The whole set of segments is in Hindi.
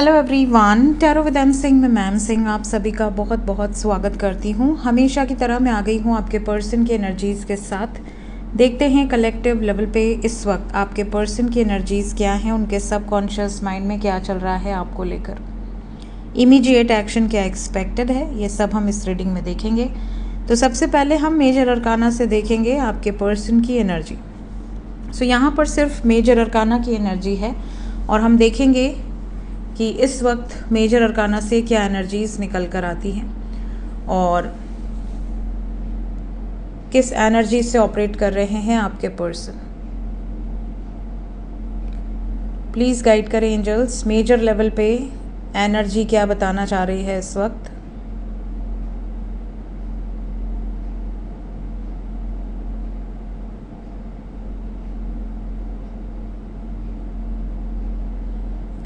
Hello everyone, tarot with M Singh में मैम सिंह आप सभी का बहुत बहुत स्वागत करती हूँ। हमेशा की तरह मैं आ गई हूँ आपके पर्सन की एनर्जीज़ के साथ। देखते हैं कलेक्टिव लेवल पे इस वक्त आपके पर्सन की एनर्जीज़ क्या हैं, उनके सबकॉन्शियस माइंड में क्या चल रहा है आपको लेकर, इमीडिएट एक्शन क्या एक्सपेक्टेड है, ये सब हम इस रीडिंग में देखेंगे। तो सबसे पहले हम मेजर अरकाना से देखेंगे आपके पर्सन की एनर्जी। सो यहाँ पर सिर्फ मेजर अरकाना की एनर्जी है और हम देखेंगे कि इस वक्त मेजर अरकाना से क्या एनर्जीज निकल कर आती हैं और किस एनर्जी से ऑपरेट कर रहे हैं आपके पर्सन। प्लीज़ गाइड करें एंजल्स, मेजर लेवल पे एनर्जी क्या बताना चाह रही है इस वक्त।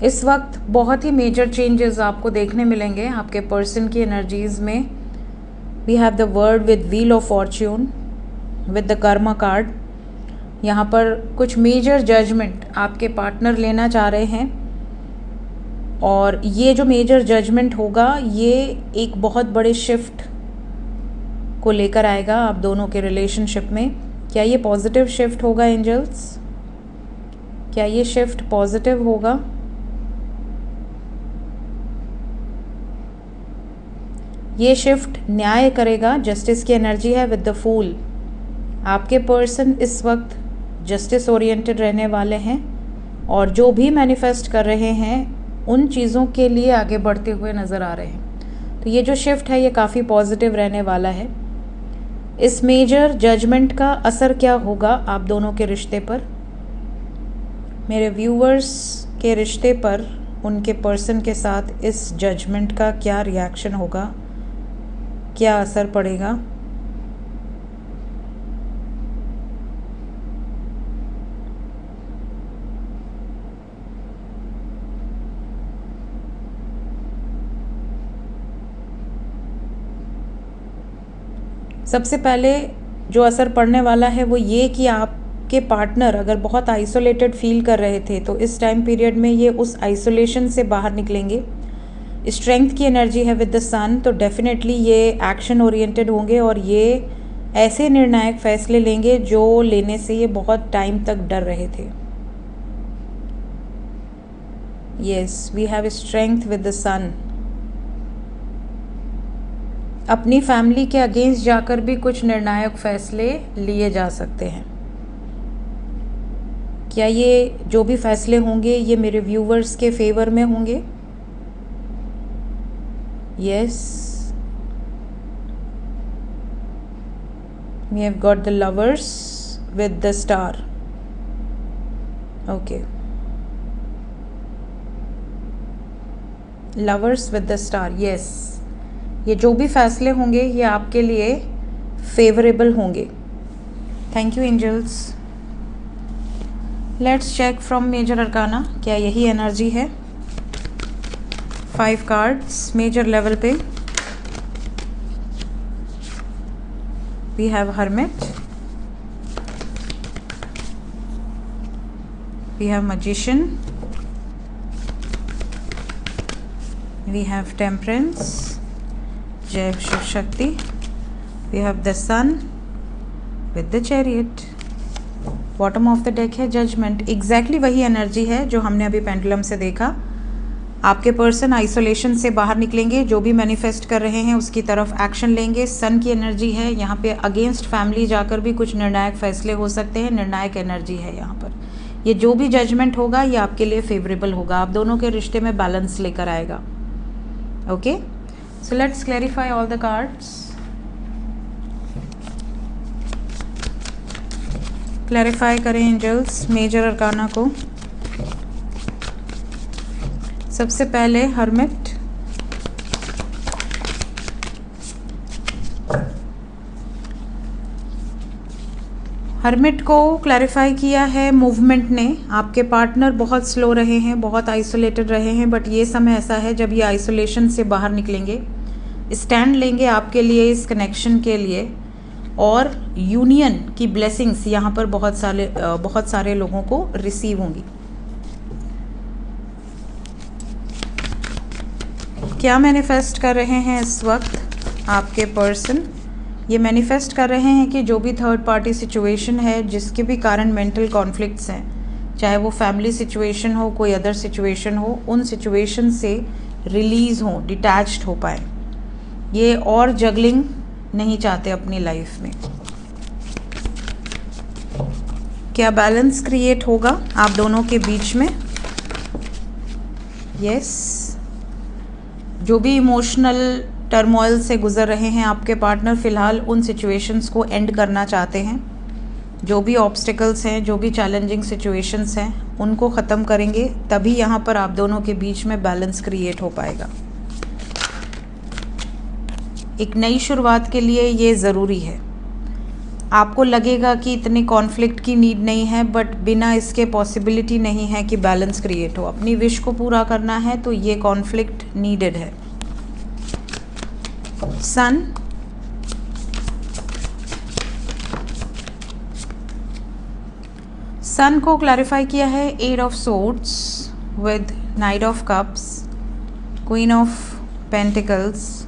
इस वक्त बहुत ही मेजर चेंजेस आपको देखने मिलेंगे आपके पर्सन की एनर्जीज़ में। We have the word with wheel of fortune with the karma card. यहाँ पर कुछ मेजर जजमेंट आपके पार्टनर लेना चाह रहे हैं और ये जो मेजर जजमेंट होगा ये एक बहुत बड़े शिफ्ट को लेकर आएगा आप दोनों के रिलेशनशिप में। क्या ये पॉजिटिव शिफ्ट होगा एंजल्स? क्या ये शिफ्ट पॉजिटिव होगा? ये शिफ्ट न्याय करेगा, जस्टिस की एनर्जी है विद द फूल। आपके पर्सन इस वक्त जस्टिस ओरिएंटेड रहने वाले हैं और जो भी मैनिफेस्ट कर रहे हैं उन चीज़ों के लिए आगे बढ़ते हुए नज़र आ रहे हैं। तो ये जो शिफ्ट है ये काफ़ी पॉजिटिव रहने वाला है। इस मेजर जजमेंट का असर क्या होगा आप दोनों के रिश्ते पर, मेरे व्यूअर्स के रिश्ते पर, उनके पर्सन के साथ इस जजमेंट का क्या रिएक्शन होगा, क्या असर पड़ेगा। सबसे पहले जो असर पड़ने वाला है वो ये कि आपके पार्टनर अगर बहुत आइसोलेटेड फील कर रहे थे तो इस टाइम पीरियड में ये उस आइसोलेशन से बाहर निकलेंगे। स्ट्रेंथ की एनर्जी है विद द सन, तो डेफिनेटली ये एक्शन ओरिएंटेड होंगे और ये ऐसे निर्णायक फैसले लेंगे जो लेने से ये बहुत टाइम तक डर रहे थे। Yes, we have strength with the son. अपनी फैमिली के अगेंस्ट जाकर भी कुछ निर्णायक फैसले लिए जा सकते हैं। क्या ये जो भी फैसले होंगे ये मेरे व्यूवर्स के फेवर में होंगे? Yes, we have got the lovers with the star. Okay, lovers with the star. Yes, ये जो भी फैसले होंगे ये आपके लिए फेवरेबल होंगे। Thank you angels. Let's check from major arcana, क्या यही एनर्जी है? 5 कार्ड्स मेजर लेवल पे। We have hermit, we have magician, we have temperance, जय Shiv Shakti, we have the sun with the chariot. Bottom of the deck है जजमेंट। एग्जैक्टली वही एनर्जी है जो हमने अभी पेंडुलम से देखा। आपके पर्सन आइसोलेशन से बाहर निकलेंगे, जो भी मैनिफेस्ट कर रहे हैं उसकी तरफ एक्शन लेंगे। सन की एनर्जी है यहाँ पे, अगेंस्ट फैमिली जाकर भी कुछ निर्णायक फैसले हो सकते हैं। निर्णायक एनर्जी है यहाँ पर। ये जो भी जजमेंट होगा ये आपके लिए फेवरेबल होगा, आप दोनों के रिश्ते में बैलेंस लेकर आएगा। Okay, so let's clarify all the cards. Clarify करें एंजल्स मेजर अरकाना को। सबसे पहले हर्मिट, हर्मिट को क्लैरिफाई किया है मूवमेंट ने। आपके पार्टनर बहुत स्लो रहे हैं, बहुत आइसोलेटेड रहे हैं, बट ये समय ऐसा है जब ये आइसोलेशन से बाहर निकलेंगे, स्टैंड लेंगे आपके लिए, इस कनेक्शन के लिए, और यूनियन की ब्लेसिंग्स यहाँ पर बहुत सारे लोगों को रिसीव होंगी। क्या मैनिफेस्ट कर रहे हैं इस वक्त आपके पर्सन? ये मैनिफेस्ट कर रहे हैं कि जो भी थर्ड पार्टी सिचुएशन है, जिसके भी कारण मेंटल कॉन्फ्लिक्ट्स हैं, चाहे वो फैमिली सिचुएशन हो, कोई अदर सिचुएशन हो, उन सिचुएशन से रिलीज़ हो, डिटैच्ड हो पाए। ये और जगलिंग नहीं चाहते अपनी लाइफ में। क्या बैलेंस क्रिएट होगा आप दोनों के बीच में? यस। जो भी इमोशनल टर्मोइल से गुजर रहे हैं आपके पार्टनर, फ़िलहाल उन सिचुएशंस को एंड करना चाहते हैं। जो भी ऑब्स्टिकल्स हैं, जो भी चैलेंजिंग सिचुएशंस हैं, उनको ख़त्म करेंगे, तभी यहाँ पर आप दोनों के बीच में बैलेंस क्रिएट हो पाएगा। एक नई शुरुआत के लिए ये ज़रूरी है। आपको लगेगा कि इतने कॉन्फ्लिक्ट की नीड नहीं है, बट बिना इसके पॉसिबिलिटी नहीं है कि बैलेंस क्रिएट हो। अपनी विश को पूरा करना है तो ये कॉन्फ्लिक्ट नीडेड है। सन, सन को क्लैरिफाई किया है eight of swords with knight of cups, queen of pentacles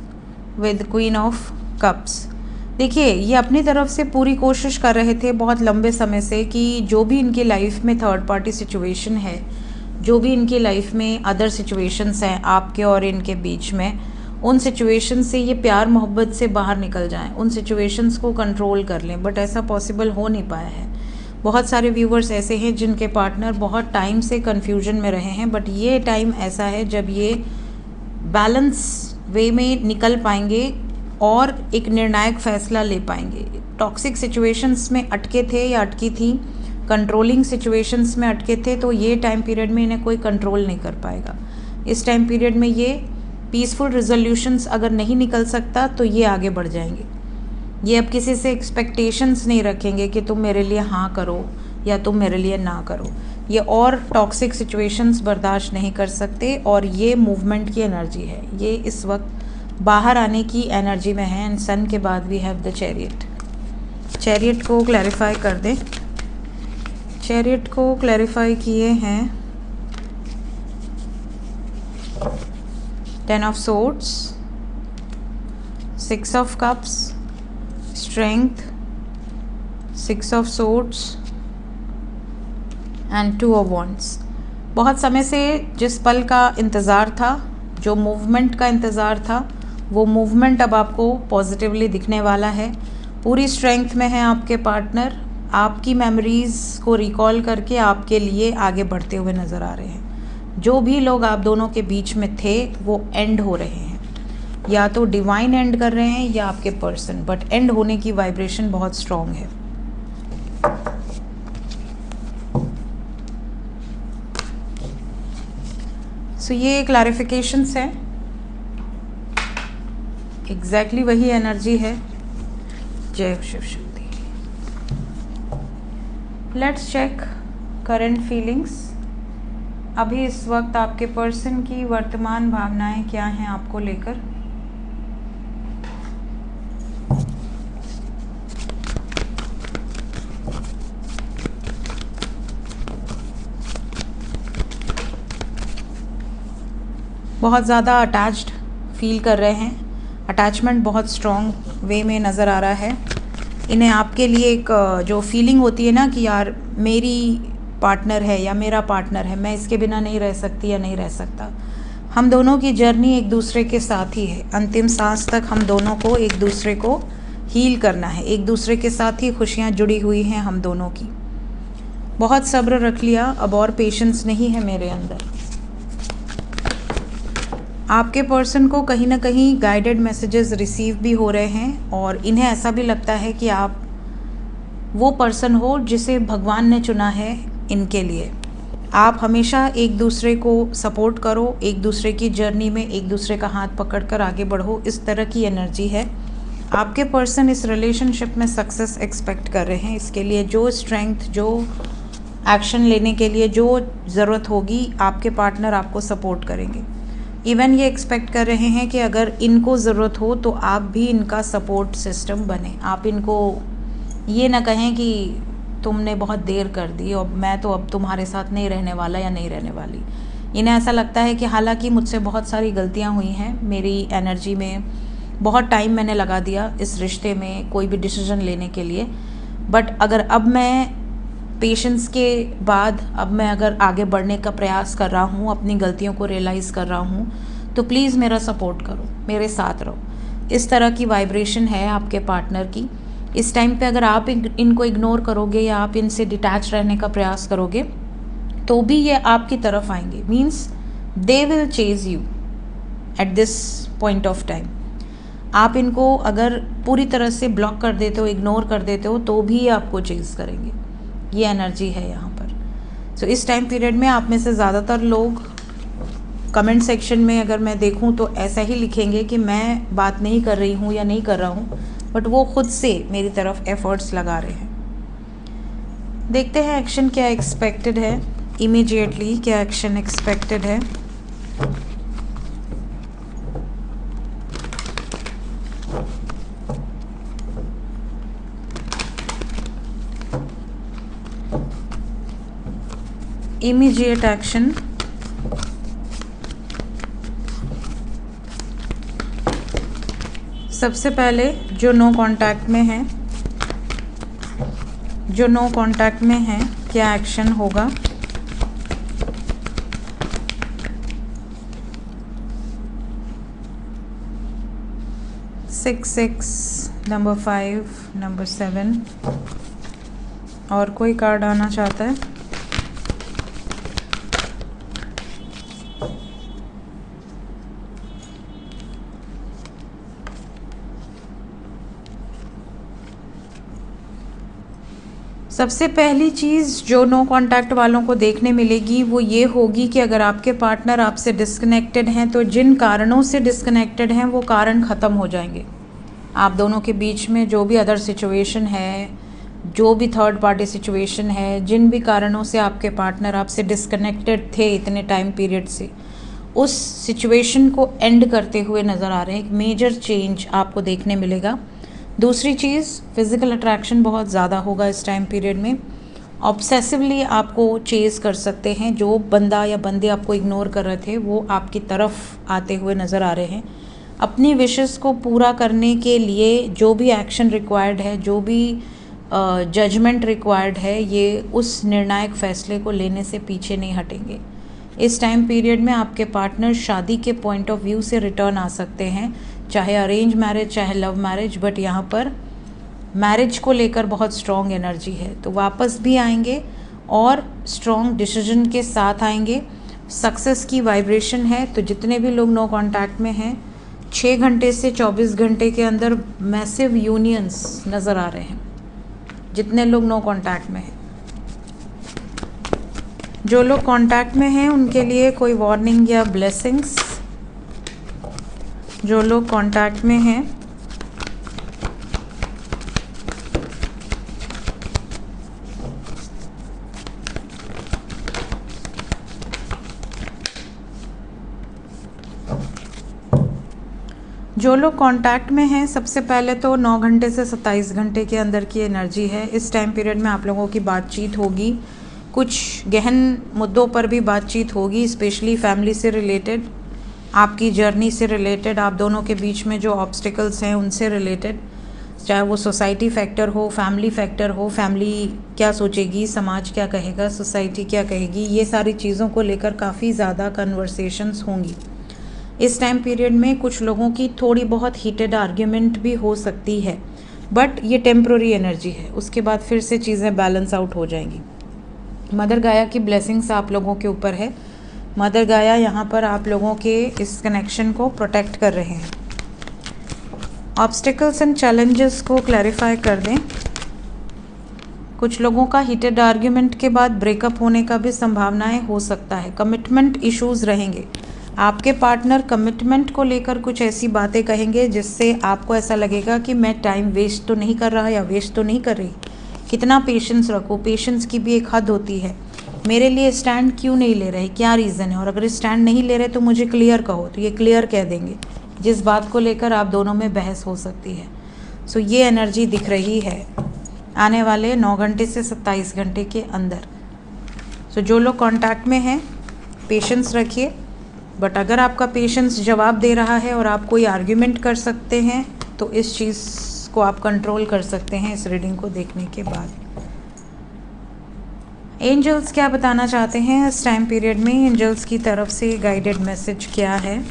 with queen of cups. देखिए, ये अपनी तरफ से पूरी कोशिश कर रहे थे बहुत लंबे समय से कि जो भी इनकी लाइफ में थर्ड पार्टी सिचुएशन है, जो भी इनकी लाइफ में अदर सिचुएशंस हैं आपके और इनके बीच में, उन सिचुएशन से ये प्यार मोहब्बत से बाहर निकल जाएं, उन सिचुएशंस को कंट्रोल कर लें, बट ऐसा पॉसिबल हो नहीं पाया है। बहुत सारे व्यूवर्स ऐसे हैं जिनके पार्टनर बहुत टाइम से कन्फ्यूजन में रहे हैं, बट ये टाइम ऐसा है जब ये बैलेंस वे में निकल पाएंगे और एक निर्णायक फ़ैसला ले पाएंगे। टॉक्सिक सिचुएशंस में अटके थे या अटकी थी, कंट्रोलिंग सिचुएशंस में अटके थे, तो ये टाइम पीरियड में इन्हें कोई कंट्रोल नहीं कर पाएगा। इस टाइम पीरियड में ये पीसफुल रिजोल्यूशंस अगर नहीं निकल सकता तो ये आगे बढ़ जाएंगे। ये अब किसी से एक्सपेक्टेशंस नहीं रखेंगे कि तुम मेरे लिए हाँ करो या तुम मेरे लिए ना करो। ये और टॉक्सिक सिचुएशंस बर्दाश्त नहीं कर सकते और ये मूवमेंट की एनर्जी है। ये इस वक्त बाहर आने की एनर्जी में है। एंड सन के बाद we have the chariot. Chariot को क्लैरिफाई कर दें। चैरियट को क्लैरिफाई किए हैं 10 of swords, 6 of cups, strength, 6 of swords and 2 of wands. बहुत समय से जिस पल का इंतज़ार था, जो मूवमेंट का इंतज़ार था, वो मूवमेंट अब आपको पॉजिटिवली दिखने वाला है। पूरी स्ट्रेंथ में है आपके पार्टनर, आपकी मेमोरीज़ को रिकॉल करके आपके लिए आगे बढ़ते हुए नज़र आ रहे हैं। जो भी लोग आप दोनों के बीच में थे वो एंड हो रहे हैं, या तो डिवाइन एंड कर रहे हैं या आपके पर्सन, बट एंड होने की वाइब्रेशन बहुत स्ट्रॉन्ग है। सो ये क्लैरिफिकेशंस है, एग्जैक्टली वही एनर्जी है। जय Shiv Shakti. Let's check current feelings. अभी इस वक्त आपके पर्सन की वर्तमान भावनाएं क्या हैं आपको लेकर। बहुत ज़्यादा अटैच्ड फील कर रहे हैं, अटैचमेंट बहुत स्ट्रॉन्ग वे में नज़र आ रहा है। इन्हें आपके लिए एक जो फीलिंग होती है ना कि यार मेरी पार्टनर है या मेरा पार्टनर है, मैं इसके बिना नहीं रह सकती या नहीं रह सकता। हम दोनों की जर्नी एक दूसरे के साथ ही है। अंतिम सांस तक हम दोनों को एक दूसरे को हील करना है। एक दूसरे के साथ ही खुशियाँ जुड़ी हुई हैं हम दोनों की। बहुत सब्र रख लिया, अब और पेशेंस नहीं है मेरे अंदर। आपके पर्सन को कहीं ना कहीं गाइडेड मैसेजेस रिसीव भी हो रहे हैं और इन्हें ऐसा भी लगता है कि आप वो पर्सन हो जिसे भगवान ने चुना है इनके लिए। आप हमेशा एक दूसरे को सपोर्ट करो, एक दूसरे की जर्नी में एक दूसरे का हाथ पकड़कर आगे बढ़ो, इस तरह की एनर्जी है। आपके पर्सन इस रिलेशनशिप में सक्सेस एक्सपेक्ट कर रहे हैं। इसके लिए जो स्ट्रेंथ, जो एक्शन लेने के लिए जो ज़रूरत होगी, आपके पार्टनर आपको सपोर्ट करेंगे। इवन ये एक्सपेक्ट कर रहे हैं कि अगर इनको ज़रूरत हो तो आप भी इनका सपोर्ट सिस्टम बने। आप इनको ये ना कहें कि तुमने बहुत देर कर दी और मैं तो अब तुम्हारे साथ नहीं रहने वाला या नहीं रहने वाली। इन्हें ऐसा लगता है कि हालांकि मुझसे बहुत सारी गलतियां हुई हैं, मेरी एनर्जी में बहुत टाइम मैंने लगा दिया इस रिश्ते में कोई भी डिसीजन लेने के लिए, बट अगर अब मैं पेशेंस के बाद अब मैं अगर आगे बढ़ने का प्रयास कर रहा हूँ, अपनी गलतियों को रियलाइज़ कर रहा हूँ, तो प्लीज़ मेरा सपोर्ट करो, मेरे साथ रहो। इस तरह की वाइब्रेशन है आपके पार्टनर की। इस टाइम पे अगर आप इनको इग्नोर करोगे या आप इनसे डिटैच रहने का प्रयास करोगे तो भी ये आपकी तरफ आएंगे। Means they will chase you at this point of time. आप इनको अगर पूरी तरह से ब्लॉक कर देते हो, इग्नोर कर देते हो, तो भी ये आपको चेज करेंगे। ये एनर्जी है यहाँ पर। सो इस टाइम पीरियड में आप में से ज़्यादातर लोग कमेंट सेक्शन में अगर मैं देखूँ तो ऐसा ही लिखेंगे कि मैं बात नहीं कर रही हूँ या नहीं कर रहा हूँ, बट वो खुद से मेरी तरफ एफर्ट्स लगा रहे हैं। देखते हैं एक्शन क्या एक्सपेक्टेड है, इमीडिएटली क्या एक्शन एक्सपेक्टेड है। इमीडिएट एक्शन, सबसे पहले जो नो कांटेक्ट में है, क्या एक्शन होगा। सिक्स, नंबर 5, नंबर 7 और कोई कार्ड आना चाहता है? सबसे पहली चीज़ जो नो कांटेक्ट वालों को देखने मिलेगी वो ये होगी कि अगर आपके पार्टनर आपसे डिस्कनेक्टेड हैं तो जिन कारणों से डिस्कनेक्टेड हैं वो कारण ख़त्म हो जाएंगे। आप दोनों के बीच में जो भी अदर सिचुएशन है, जो भी थर्ड पार्टी सिचुएशन है, जिन भी कारणों से आपके पार्टनर आपसे डिस्कनेक्टेड थे इतने टाइम पीरियड से, उस सिचुएशन को एंड करते हुए नज़र आ रहे हैं। एक मेजर चेंज आपको देखने मिलेगा। दूसरी चीज़, फिज़िकल अट्रैक्शन बहुत ज़्यादा होगा इस टाइम पीरियड में। ऑब्सेसिवली आपको चेज़ कर सकते हैं। जो बंदा या बंदे आपको इग्नोर कर रहे थे वो आपकी तरफ आते हुए नज़र आ रहे हैं। अपनी विशेस को पूरा करने के लिए जो भी एक्शन रिक्वायर्ड है, जो भी जजमेंट रिक्वायर्ड है, ये उस निर्णायक फ़ैसले को लेने से पीछे नहीं हटेंगे। इस टाइम पीरियड में आपके पार्टनर शादी के पॉइंट ऑफ व्यू से रिटर्न आ सकते हैं, चाहे अरेंज मैरिज चाहे लव मैरिज, बट यहाँ पर मैरिज को लेकर बहुत स्ट्रॉन्ग एनर्जी है, तो वापस भी आएंगे और स्ट्रॉन्ग डिसीजन के साथ आएंगे। सक्सेस की वाइब्रेशन है। तो जितने भी लोग नो कांटेक्ट में हैं, 6 घंटे से 24 घंटे के अंदर मैसिव यूनियंस नज़र आ रहे हैं। जितने लोग नो कांटेक्ट में हैं, जो लोग कांटेक्ट में हैं उनके लिए कोई वार्निंग या ब्लेसिंग्स। जो लोग कांटेक्ट में हैं, सबसे पहले तो 9 घंटे से 27 घंटे के अंदर की एनर्जी है। इस टाइम पीरियड में आप लोगों की बातचीत होगी, कुछ गहन मुद्दों पर भी बातचीत होगी, स्पेशली फैमिली से रिलेटेड, आपकी जर्नी से रिलेटेड, आप दोनों के बीच में जो ऑब्स्टिकल्स हैं उनसे रिलेटेड, चाहे वो सोसाइटी फैक्टर हो, फैमिली फैक्टर हो। फैमिली क्या सोचेगी, समाज क्या कहेगा, सोसाइटी क्या कहेगी, ये सारी चीज़ों को लेकर काफ़ी ज़्यादा कन्वर्सेशंस होंगी। इस टाइम पीरियड में कुछ लोगों की थोड़ी बहुत हीटेड आर्ग्यूमेंट भी हो सकती है, बट ये टेम्प्रोरी एनर्जी है, उसके बाद फिर से चीज़ें बैलेंस आउट हो जाएंगी। मदर गाया की ब्लेसिंग्स आप लोगों के ऊपर है। मदर गाया यहाँ पर आप लोगों के इस कनेक्शन को प्रोटेक्ट कर रहे हैं। ऑब्स्टिकल्स एंड चैलेंजेस को क्लैरिफाई कर दें। कुछ लोगों का हीटेड आर्ग्यूमेंट के बाद ब्रेकअप होने का भी संभावनाएं हो सकता है। कमिटमेंट इश्यूज रहेंगे। आपके पार्टनर कमिटमेंट को लेकर कुछ ऐसी बातें कहेंगे जिससे आपको ऐसा लगेगा कि मैं टाइम वेस्ट तो नहीं कर रहा या वेस्ट तो नहीं कर रही। कितना पेशेंस रखो, पेशेंस की भी एक हद होती है। मेरे लिए स्टैंड क्यों नहीं ले रहे, क्या रीज़न है, और अगर स्टैंड नहीं ले रहे तो मुझे क्लियर कहो, तो ये क्लियर कह देंगे, जिस बात को लेकर आप दोनों में बहस हो सकती है। सो ये एनर्जी दिख रही है आने वाले 9 घंटे से 27 घंटे के अंदर। सो जो लोग कांटेक्ट में हैं, पेशेंस रखिए। बट अगर आपका पेशेंस जवाब दे रहा है और आप कोई आर्ग्यूमेंट कर सकते हैं तो इस चीज़ को आप कंट्रोल कर सकते हैं इस रीडिंग को देखने के बाद। एंजल्स क्या बताना चाहते हैं इस टाइम पीरियड में? एंजल्स की तरफ से गाइडेड मैसेज क्या है?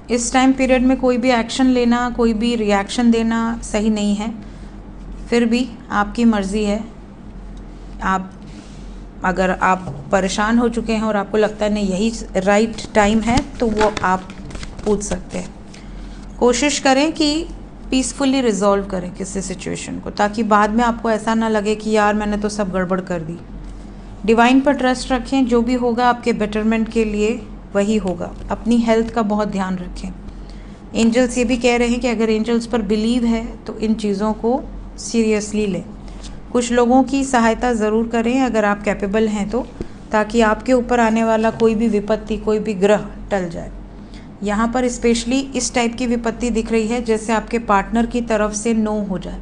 इस टाइम पीरियड में कोई भी एक्शन लेना, कोई भी रिएक्शन देना सही नहीं है, फिर भी आपकी मर्ज़ी है। अगर आप परेशान हो चुके हैं और आपको लगता है नहीं यही राइट टाइम है तो वो आप पूछ सकते हैं। कोशिश करें कि पीसफुली रिजॉल्व करें किसी सिचुएशन को, ताकि बाद में आपको ऐसा ना लगे कि यार मैंने तो सब गड़बड़ कर दी। डिवाइन पर ट्रस्ट रखें, जो भी होगा आपके बेटरमेंट के लिए वही होगा। अपनी हेल्थ का बहुत ध्यान रखें। एंजल्स ये भी कह रहे हैं कि अगर एंजल्स पर बिलीव है तो इन चीज़ों को सीरियसली लें। कुछ लोगों की सहायता ज़रूर करें अगर आप कैपेबल हैं तो, ताकि आपके ऊपर आने वाला कोई भी विपत्ति, कोई भी ग्रह टल जाए। यहाँ पर स्पेशली इस टाइप की विपत्ति दिख रही है जैसे आपके पार्टनर की तरफ से नो हो जाए।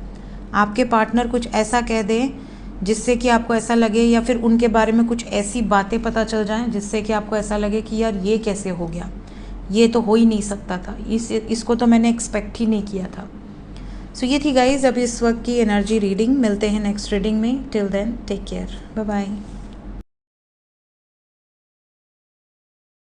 आपके पार्टनर कुछ ऐसा कह दें जिससे कि आपको ऐसा लगे, या फिर उनके बारे में कुछ ऐसी बातें पता चल जाएं जिससे कि आपको ऐसा लगे कि यार ये कैसे हो गया, ये तो हो ही नहीं सकता था, इसको तो मैंने एक्सपेक्ट ही नहीं किया था। सो ये थी गाइज अभी इस वक्त की एनर्जी रीडिंग। मिलते हैं नेक्स्ट रीडिंग में। Till then take care, bye bye.